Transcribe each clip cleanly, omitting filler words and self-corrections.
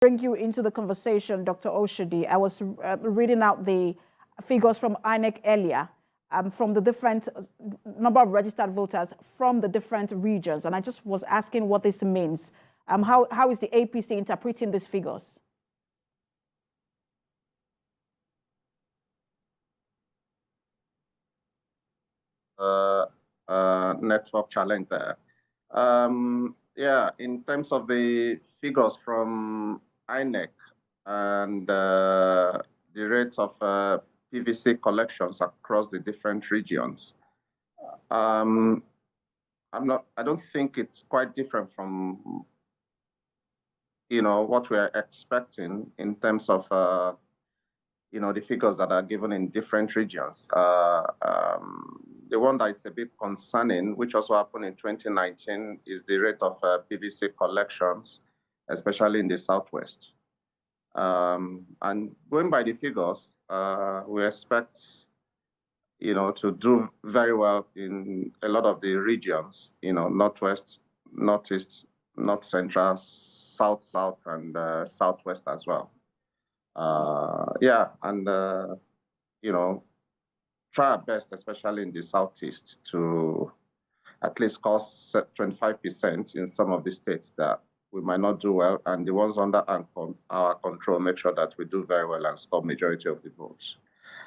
bring you into the conversation, Dr. Oshodi. I was reading out the figures from INEC earlier, from the different number of registered voters from the different regions. And I just was asking what this means. How is the APC interpreting these figures? Network challenge there. Yeah, in terms of the figures from INEC and the rates of PVC collections across the different regions, I don't think it's quite different from, what we're expecting in terms of, the figures that are given in different regions. The one that is a bit concerning, which also happened in 2019, is the rate of PVC collections, especially in the Southwest. And going by the figures, we expect, to do very well in a lot of the regions, Northwest, Northeast, North Central, South, and Southwest as well. Yeah, and, try our best, especially in the Southeast, to at least cost 25% in some of the states that we might not do well, and the ones under our control, make sure that we do very well and score majority of the votes.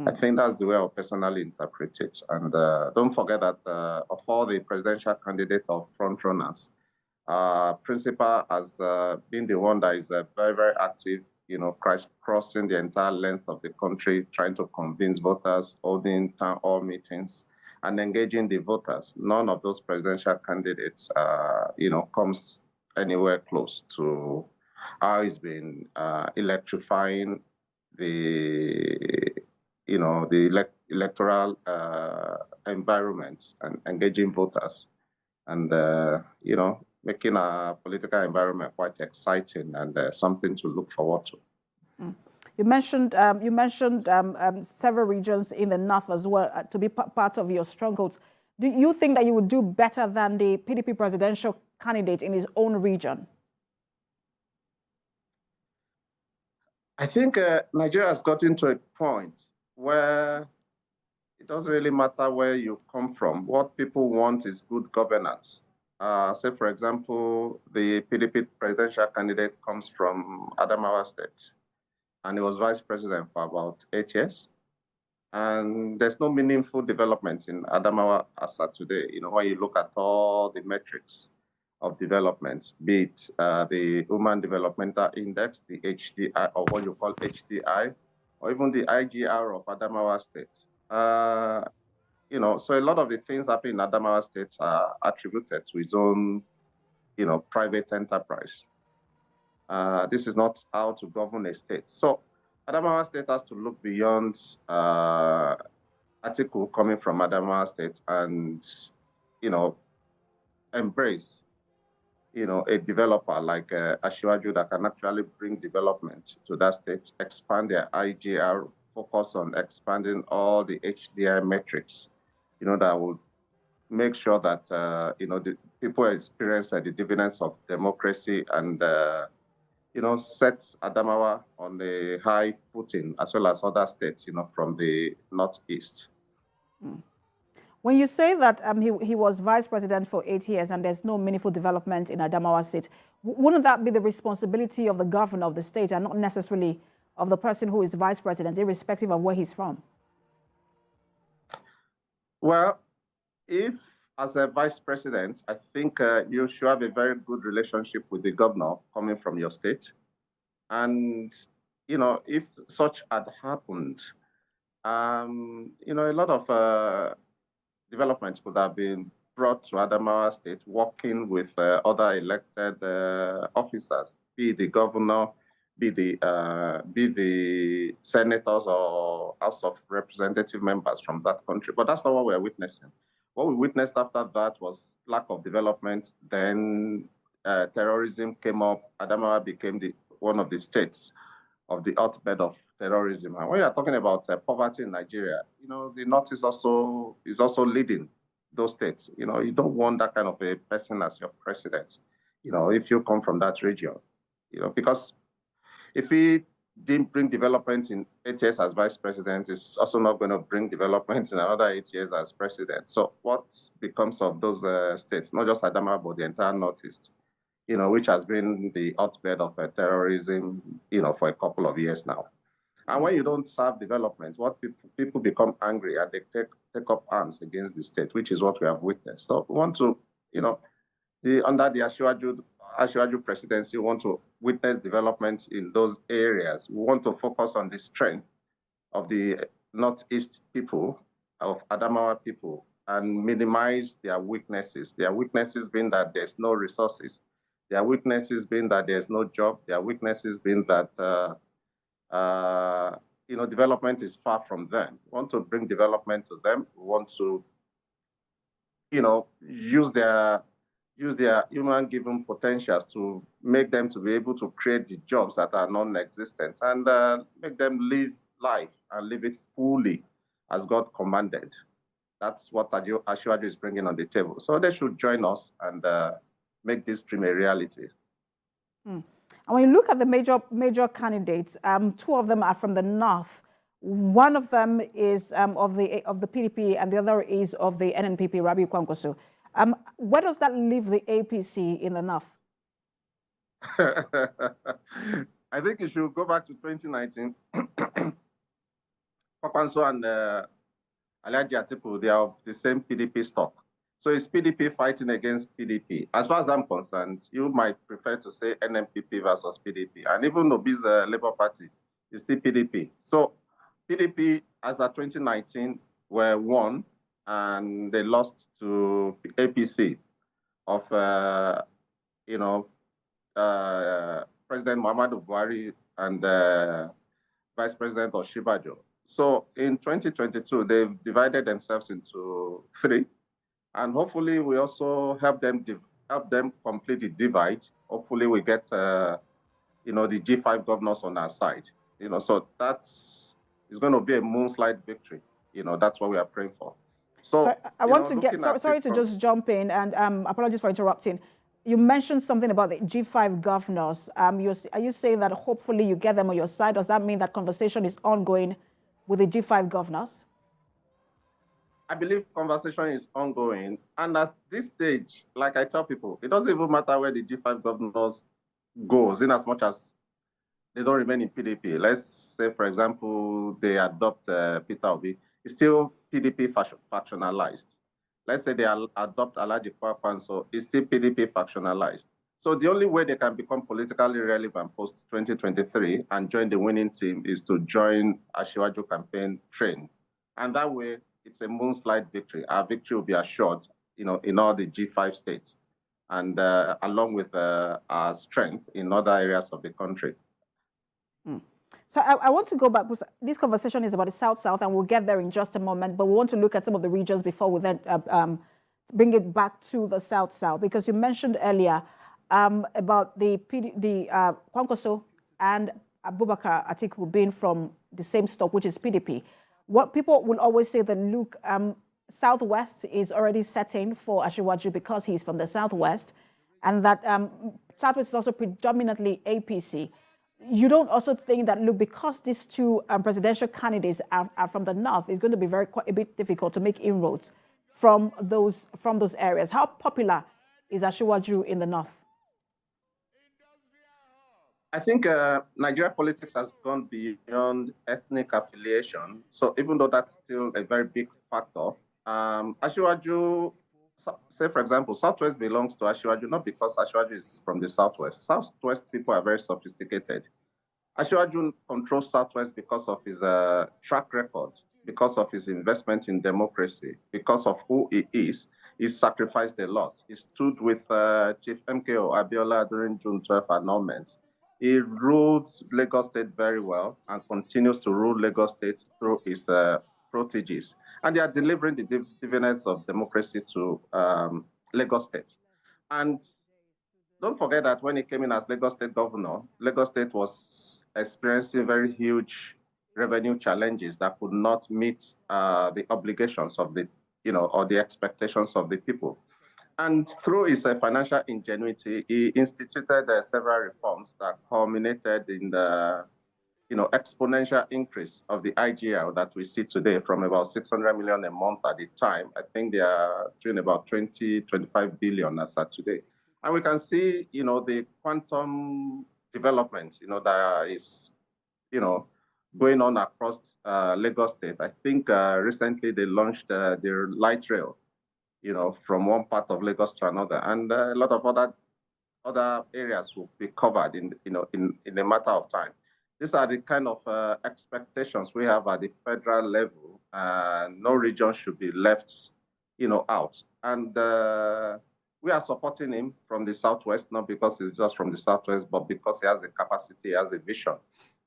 I think that's the way I personally interpret it. And don't forget that of all the presidential candidates or front runners, Principal has been the one that is very, very active, crossing the entire length of the country, trying to convince voters, holding town hall meetings, and engaging the voters. None of those presidential candidates, comes anywhere close to how he's been electrifying the, the electoral environment and engaging voters, and making our political environment quite exciting and something to look forward to. You mentioned several regions in the north as well to be part of your strongholds. Do you think that you would do better than the PDP presidential candidate in his own region? I think Nigeria has gotten to a point where it doesn't really matter where you come from. What people want is good governance. Say, for example, the PDP presidential candidate comes from Adamawa State, and he was vice president for about 8 years. And there's no meaningful development in Adamawa as of today. When you look at all the metrics of development, be it the Human Developmental Index, the HDI, or what you call HDI, or even the IGR of Adamawa State. So a lot of the things happening in Adamawa State are attributed to his own, private enterprise. This is not how to govern a state. So Adamawa State has to look beyond article coming from Adamawa State and, embrace, a developer like Asiwaju that can actually bring development to that state, expand their IGR, focus on expanding all the HDI metrics, that would make sure that, the people experience the dividends of democracy and, set Adamawa on a high footing, as well as other states, from the Northeast. When you say that he was vice president for 8 years and there's no meaningful development in Adamawa State, wouldn't that be the responsibility of the governor of the state and not necessarily of the person who is vice president, irrespective of where he's from? Well, if as a vice president, I think you should have a very good relationship with the governor coming from your state. And, if such had happened, a lot of developments could have been brought to Adamawa State, working with other elected officers, be the governor, be the senators or House of Representative members from that country. But that's not what we're witnessing. What we witnessed after that was lack of development. Then terrorism came up. Adamawa became one of the states of the hotbed of terrorism. And when you're talking about poverty in Nigeria, the North is also leading those states. You don't want that kind of a person as your president, if you come from that region, because If he didn't bring development in 8 years as vice president, it's also not going to bring development in another 8 years as president. So what becomes of those states, not just Adamawa, but the entire Northeast, which has been the hotbed of terrorism, for a couple of years now. And when you don't serve development, what people become angry and they take up arms against the state, which is what we have witnessed. So we want to, under the Asiwaju presidency, we want to witness development in those areas. We want to focus on the strength of the Northeast people, of Adamawa people, and minimize their weaknesses. Their weaknesses being that there's no resources. Their weaknesses being that there's no job. Their weaknesses being that development is far from them. We want to bring development to them. We want to, use their human given potentials to make them to be able to create the jobs that are non-existent and make them live life and live it fully as God commanded. That's what Asiwaju is bringing on the table. So they should join us and make this dream a reality. And when you look at the major candidates, two of them are from the north. One of them is of the PDP, and the other is of the NNPP, Rabiu Kwankwaso. Where does that leave the APC in the north? I think you should go back to 2019. Kwankwaso and Alhaji Atiku, they are of the same PDP stock. So it's PDP fighting against PDP. As far as I'm concerned, you might prefer to say NNPP versus PDP. And even Obi's Labour Party is still PDP. So PDP, as of 2019, were won, and they lost to APC of, President Muhammadu Buhari and Vice President Asiwaju. So in 2022, they've divided themselves into three. And hopefully we also help them complete the divide. Hopefully we get, the G-5 governors on our side. So it's going to be a moonslide victory. That's what we are praying for. So I want to get, sorry to just jump in, and apologies for interrupting. You mentioned something about the G5 governors. Are you saying that hopefully you get them on your side? Does that mean that conversation is ongoing with the G5 governors? I believe conversation is ongoing. And at this stage, like I tell people, it doesn't even matter where the G5 governors goes, in as much as they don't remain in PDP. Let's say, for example, they adopt Peter Obi. It's still PDP factionalized. Let's say they adopt Alhaji Kwankwaso, it's still PDP factionalized. So the only way they can become politically relevant post-2023 and join the winning team is to join Asiwaju campaign train. And that way, it's a moonslide victory. Our victory will be assured, in all the G5 states, and along with our strength in other areas of the country. So I want to go back, because this conversation is about the South-South, and we'll get there in just a moment, but we want to look at some of the regions before we then bring it back to the South-South, because you mentioned earlier about the Kwankwaso and Abubakar Atiku being from the same stock, which is PDP. What people will always say that, look, Southwest is already setting for Asiwaju because he's from the Southwest, and that Southwest is also predominantly APC. You don't also think that, look, because these two presidential candidates are from the North, it's going to be quite a bit difficult to make inroads from those areas. How popular is Asiwaju in the North? I think Nigeria politics has gone beyond ethnic affiliation. So even though that's still a very big factor, Asiwaju, say for example, Southwest belongs to Asiwaju, not because Asiwaju is from the Southwest. Southwest people are very sophisticated. Asiwaju controls Southwest because of his track record, because of his investment in democracy, because of who he is. He sacrificed a lot. He stood with Chief MKO Abiola during June 12 annulment. He ruled Lagos State very well and continues to rule Lagos State through his proteges. And they are delivering the dividends of democracy to Lagos State. And don't forget that when he came in as Lagos State governor, Lagos State was experiencing very huge revenue challenges that could not meet the obligations of the, or the expectations of the people. And through his financial ingenuity, he instituted several reforms that culminated in the exponential increase of the IGL that we see today from about 600 million a month at the time. I think they are doing about 25 billion as at today. And we can see, the quantum development, that is, going on across Lagos State. I think recently they launched the light rail, from one part of Lagos to another, and a lot of other areas will be covered in a matter of time. These are the kind of expectations we have at the federal level. No region should be left, out. And we are supporting him from the Southwest, not because he's just from the Southwest, but because he has the capacity, he has the vision,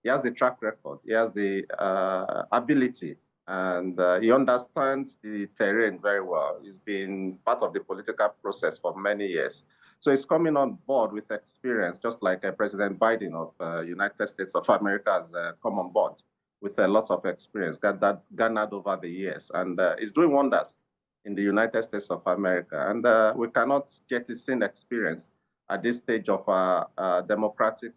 he has the track record, he has the ability, and he understands the terrain very well. He's been part of the political process for many years. So he's coming on board with experience, just like President Biden of United States of America has come on board with lots of experience garnered over the years. And he's doing wonders in the United States of America. And we cannot jettison experience at this stage of democratic,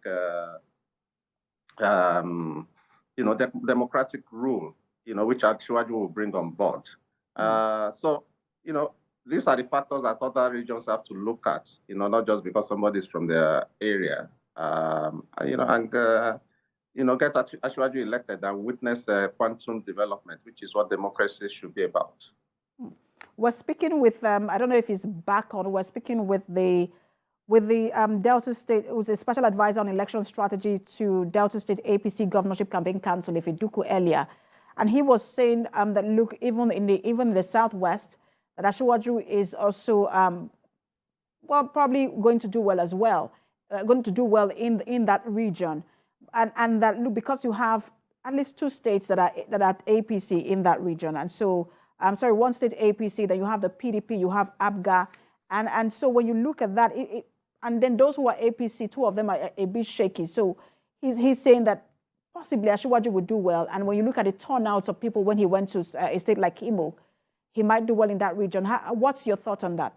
democratic rule, which Asiwaju will bring on board. So, these are the factors that other regions have to look at, not just because somebody is from their area, and get Asiwaju elected and witness quantum development, which is what democracy should be about. We're speaking with, I don't know if he's back on, we're speaking with the Delta State, it was a special advisor on election strategy to Delta State APC Governorship Campaign Council, Ifiduku, earlier. And he was saying that, look, even in the Southwest, that Asiwaju is also, probably going to do well as well, going to do well in that region. And that, look, because you have at least two states that are APC in that region. And so, I'm sorry, one state APC, then you have the PDP, you have ABGA. And so when you look at that, and then those who are APC, two of them are a bit shaky. So he's saying that possibly Asiwaju would do well. And when you look at the turnouts of people when he went to a state like Imo, he might do well in that region. What's your thought on that?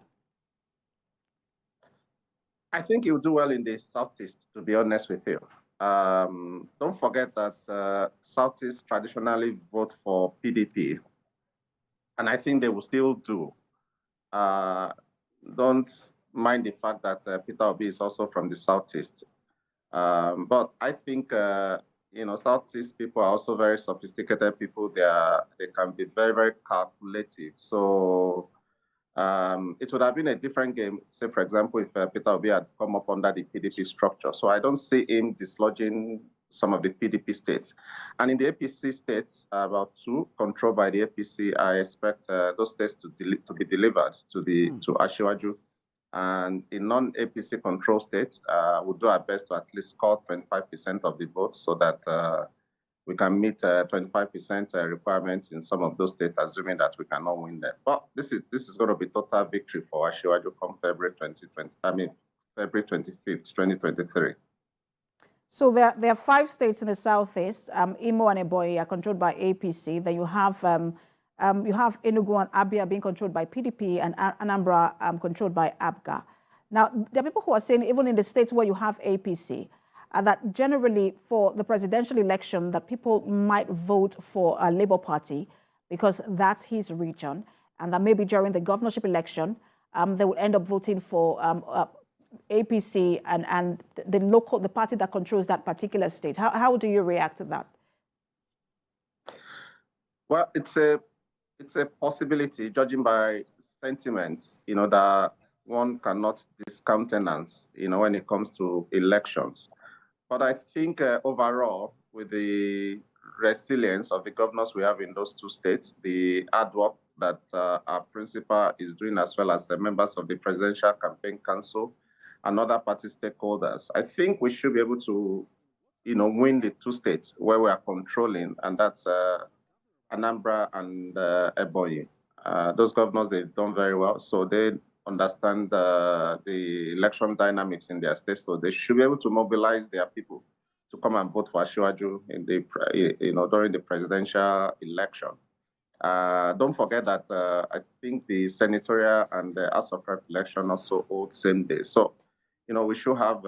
I think he'll do well in the Southeast, to be honest with you. Don't forget that Southeast traditionally vote for PDP, and I think they will still do. Don't mind the fact that Peter Obi is also from the Southeast. But I think Southeast people are also very sophisticated people. They can be very, very calculative. So it would have been a different game, say, for example, if Peter Obi had come up under the PDP structure. So I don't see him dislodging some of the PDP states. And in the APC states, about two controlled by the APC, I expect those states to be delivered to Asiwaju. And in non-APC control states, we'll do our best to at least score 25% of the votes so that we can meet 25% requirements in some of those states, assuming that we cannot win them. But this is going to be total victory for Asiwaju come February 25th, 2023. So there are 5 states in the Southeast. Imo and Ebonyi are controlled by APC. Then you have Enugu and Abia being controlled by PDP, and Anambra controlled by ABGA. Now, there are people who are saying, even in the states where you have APC, that generally for the presidential election, that people might vote for a Labour Party because that's his region, and that maybe during the governorship election, they will end up voting for APC and the party that controls that particular state. How do you react to that? Well, it's a possibility, judging by sentiments, that one cannot discountenance, when it comes to elections. But I think overall, with the resilience of the governors we have in those 2 states, the hard work that our principal is doing, as well as the members of the Presidential Campaign Council and other party stakeholders, I think we should be able to, win the 2 states where we are controlling, and that's Anambra and Ebonyi. Those governors, they've done very well, so they understand the election dynamics in their states, so they should be able to mobilize their people to come and vote for Asiwaju in the, during the presidential election. Don't forget that I think the senatorial and the House of Rep election also hold same day. So, we should have,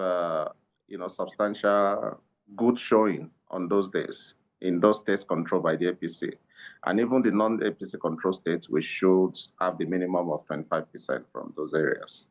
substantial good showing on those days in those states controlled by the APC. And even the non-APC controlled states, we should have the minimum of 25% from those areas.